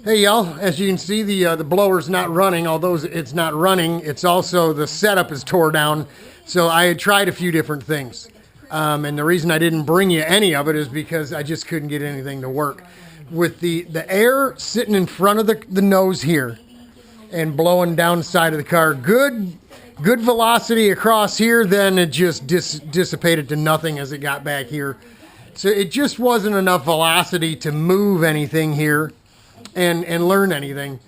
Hey y'all, as you can see, the blower's not running. Although it's not running, it's also the setup is tore down. So I had tried a few different things, and the reason I didn't bring you any of it is because I just couldn't get anything to work. With the air sitting in front of the nose here and blowing down the side of the car, good velocity across here. Then it just dissipated to nothing as it got back here. So it just wasn't enough velocity to move anything here and learn anything.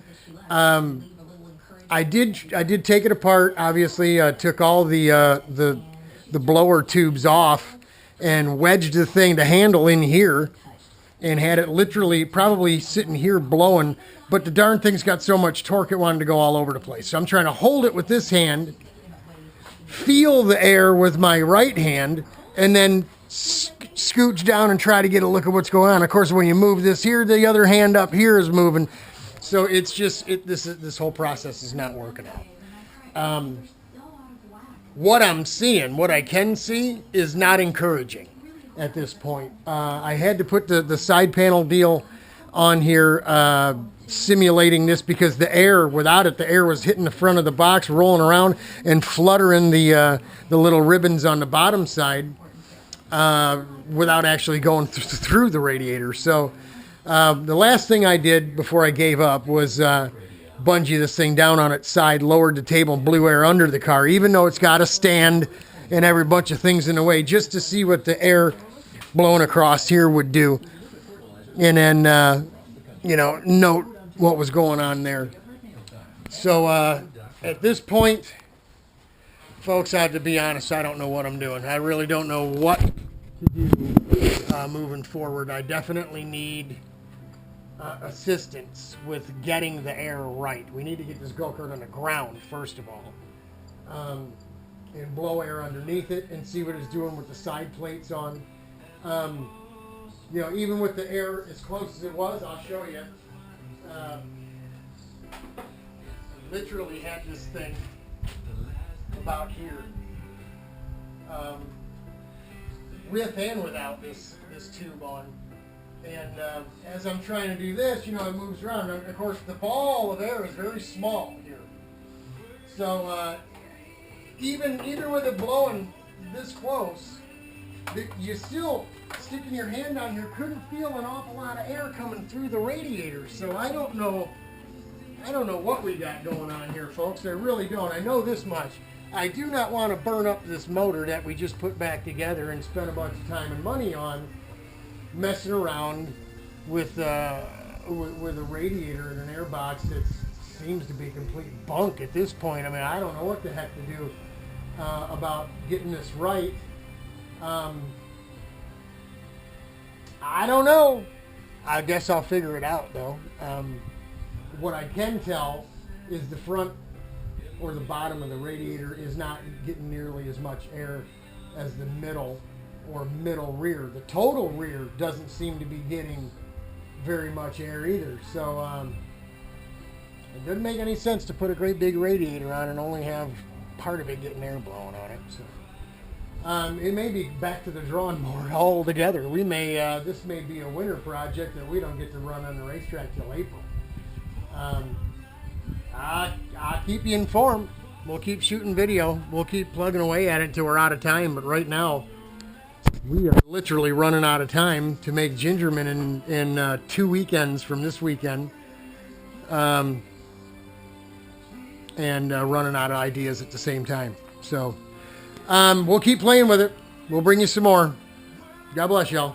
I did take it apart. Obviously, took all the blower tubes off and wedged the handle in here, and had it literally probably sitting here blowing. But the darn thing's got so much torque it wanted to go all over the place. So I'm trying to hold it with this hand, feel the air with my right hand, and then scooch down and try to get a look at what's going on. Of course, when you move this here, the other hand up here is moving. So it's just, this whole process is not working out. What I'm seeing, what I can see, is not encouraging at this point. I had to put the side panel deal on here, simulating this, because the air, without it, the air was hitting the front of the box, rolling around and fluttering the little ribbons on the bottom side, without actually going through the radiator. So the last thing I did before I gave up was bungee this thing down on its side, lowered the table, and blew air under the car, even though it's got a stand and every bunch of things in the way, just to see what the air blowing across here would do. And then, note what was going on there. So at this point, folks, I have to be honest, I don't know what I'm doing. I really don't know what to do moving forward. I definitely need assistance with getting the air right. We need to get this go-kart on the ground, first of all, and blow air underneath it and see what it's doing with the side plates on. Even with the air as close as it was, I'll show you. Literally had this thing about here, with and without this tube on. And as I'm trying to do this, it moves around. And of course, the ball of air is very small here. So even with it blowing this close, you still, sticking your hand on here, couldn't feel an awful lot of air coming through the radiator. So I don't know what we got going on here, folks. I really don't. I know this much. I do not want to burn up this motor that we just put back together and spent a bunch of time and money on, messing around with a radiator and an air box that seems to be complete bunk at this point. I mean, I don't know what the heck to do about getting this right. I don't know. I guess I'll figure it out, though. What I can tell is the front or the bottom of the radiator is not getting nearly as much air as the middle or middle rear. The total rear doesn't seem to be getting very much air either. So it doesn't make any sense to put a great big radiator on and only have part of it getting air blowing on it. So it may be back to the drawing board altogether. We may this may be a winter project that we don't get to run on the racetrack till April. I'll keep you informed. We'll keep shooting video. We'll keep plugging away at it until we're out of time. But right now, we are literally running out of time to make Gingerman in 2 weekends from this weekend. And running out of ideas at the same time. So we'll keep playing with it. We'll bring you some more. God bless y'all.